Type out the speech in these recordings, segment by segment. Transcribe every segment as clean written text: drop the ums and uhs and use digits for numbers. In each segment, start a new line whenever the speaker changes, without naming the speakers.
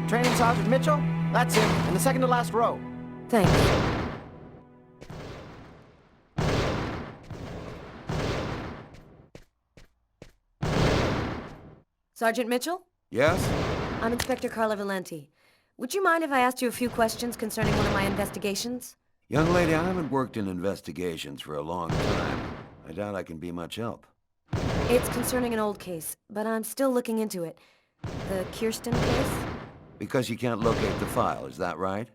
Training Sergeant Mitchell? That's him, in the second to last row.
Thanks. Sergeant Mitchell?
Yes?
I'm Inspector Carla Valenti. Would you mind if I asked you a few questions concerning one of my investigations?
Young lady, I haven't worked in investigations for a long time. I doubt I can be much help.
It's concerning an old case, but I'm still looking into it. The Kirsten case?
Because you can't locate the file, is that right?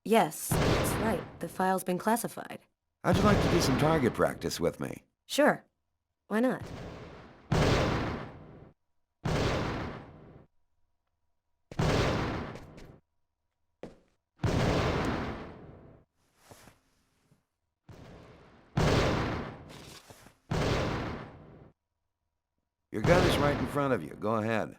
Yes, that's right. The file's been classified.
How'd you like to do some target practice with me?
Sure. Why not?
Your gun is right in front of you. Go ahead.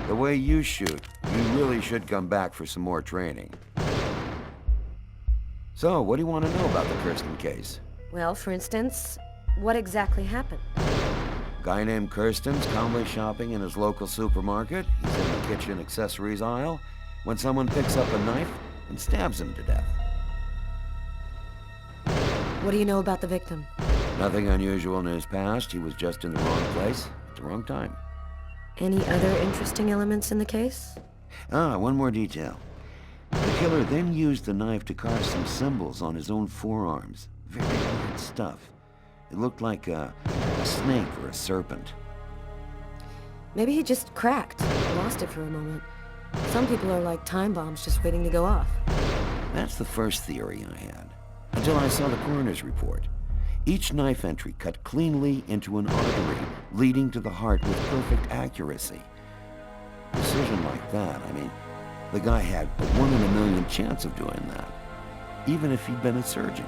The way you shoot, you really should come back for some more training. So, what do you want to know about the Kirsten case?
Well, for instance, what exactly happened?
Guy named Kirsten's calmly shopping in his local supermarket. He's in the kitchen accessories aisle when someone picks up a knife and stabs him to death.
What do you know about the victim?
Nothing unusual in his past. He was just in the wrong place at the wrong time.
Any other interesting elements in the case?
One more detail. The killer then used the knife to carve some symbols on his own forearms. Very weird stuff. It looked like a snake or a serpent.
Maybe he just cracked, lost it for a moment. Some people are like time bombs just waiting to go off.
That's the first theory I had, until I saw the coroner's report. Each knife entry cut cleanly into an artery, leading to the heart with perfect accuracy. Precision like that, I mean, the guy had a 1 in a million chance of doing that, even if he'd been a surgeon.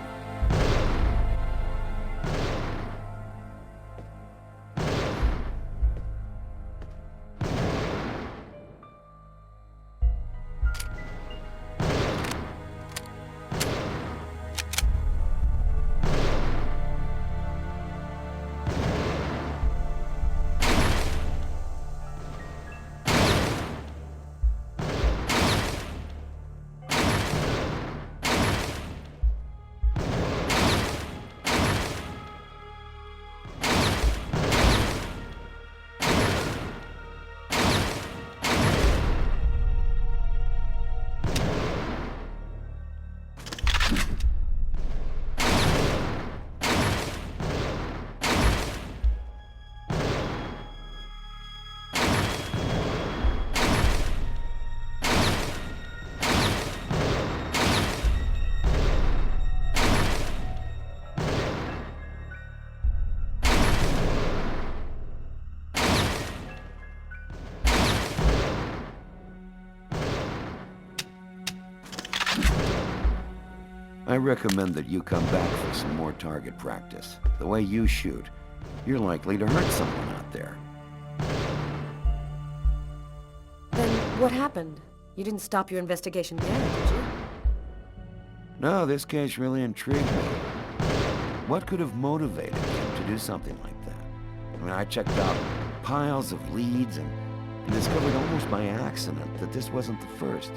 I recommend that you come back for some more target practice. The way you shoot, you're likely to hurt someone out there.
Then what happened? You didn't stop your investigation there, did you?
No, this case really intrigued me. What could have motivated him to do something like that? I mean, I checked out piles of leads and discovered almost by accident that this wasn't the first.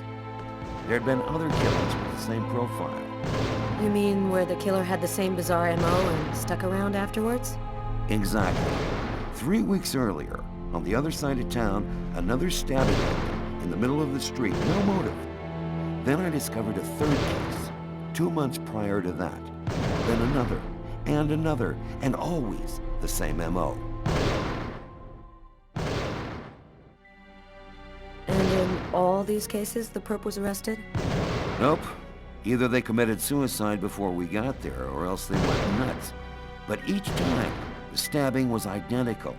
There had been other killings with the same profile.
You mean where the killer had the same bizarre MO and stuck around afterwards?
Exactly. 3 weeks earlier, On the other side of town, another stabbing victim in the middle of the street, no motive. Then I discovered a third case, 2 months prior to that. Then another, and always the same M.O.
And in all these cases, the perp was arrested?
Nope. Either they committed suicide before we got there, or else they went nuts. But each time, the stabbing was identical.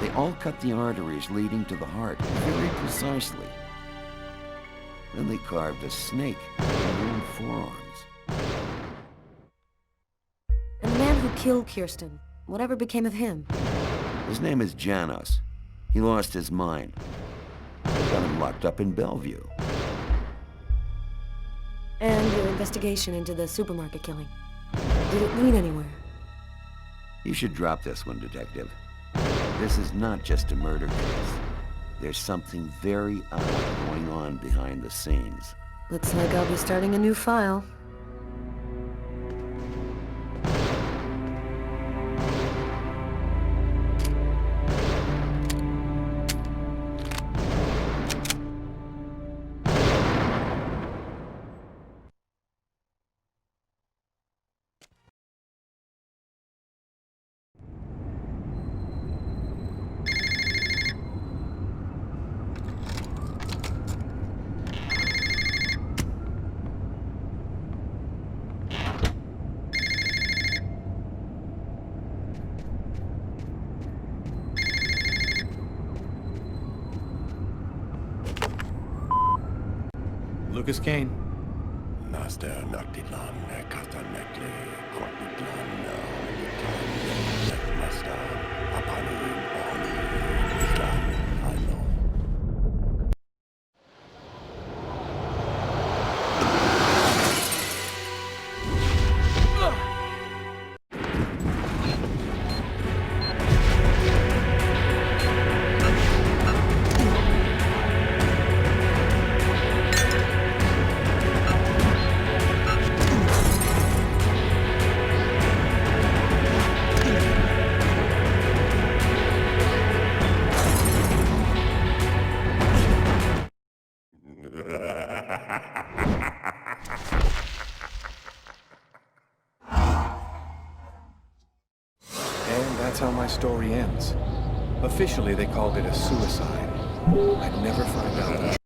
They all cut the arteries leading to the heart, very precisely. Then they carved a snake in their own forearms.
And the man who killed Kirsten, whatever became of him?
His name is Janos. He lost his mind. They got him locked up in Bellevue.
And your investigation into the supermarket killing. Did it lead anywhere?
You should drop this one, Detective. This is not just a murder case. There's something very odd going on behind the scenes.
Looks like I'll be starting a new file.
Lucas Kane.
Naster Noctitlan, Katanekle, Kortitlan, Master, Apani, Oni, Islam, I know.
That's how my story ends. Officially, they called it a suicide. I'd never find out the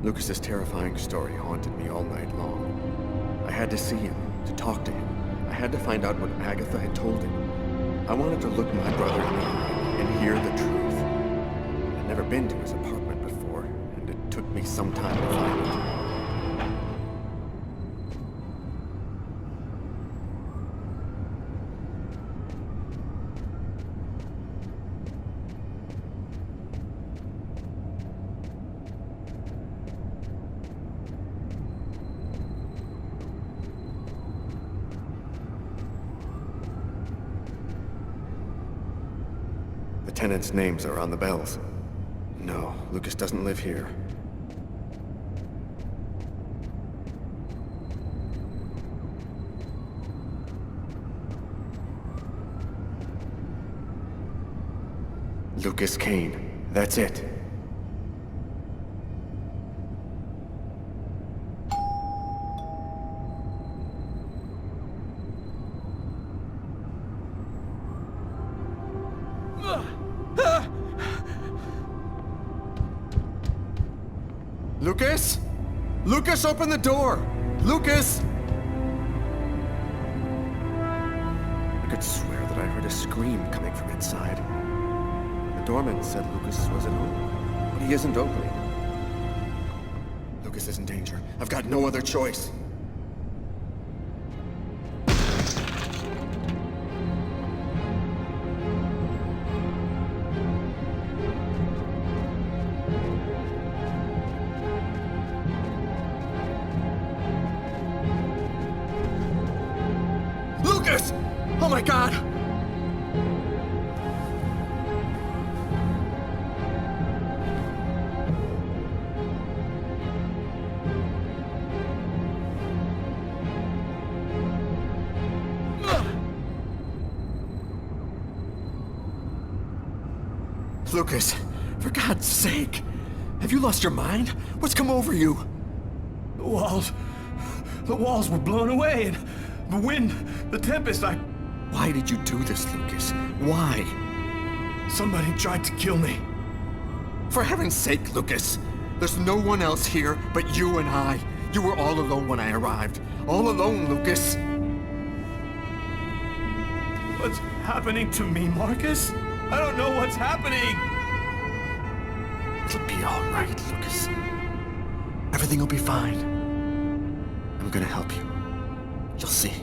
Lucas's terrifying story haunted me all night long. I had to see him, to talk to him. I had to find out what Agatha had told him. I wanted to look my brother in the eye and hear the truth. I'd never been to his apartment before, and it took me some time to find it. The tenants' names are on the bells. No, Lucas doesn't live here. Lucas Kane. That's it. Lucas? Lucas, open the door! Lucas! I could swear that I heard a scream coming from inside. The doorman said Lucas was at home, but he isn't opening. Lucas is in danger. I've got no other choice. Lucas! Oh my God! Lucas, for God's sake! Have you lost your mind? What's come over you?
The walls were blown away, and the wind, the tempest,
Why did you do this, Lucas? Why?
somebody tried to kill me.
For heaven's sake, Lucas! There's no one else here but you and I. You were all alone when I arrived. All alone, Lucas!
What's happening to me, Marcus? I don't know what's happening!
It'll be all right, Lucas. Everything will be fine. I'm gonna help you. You'll see.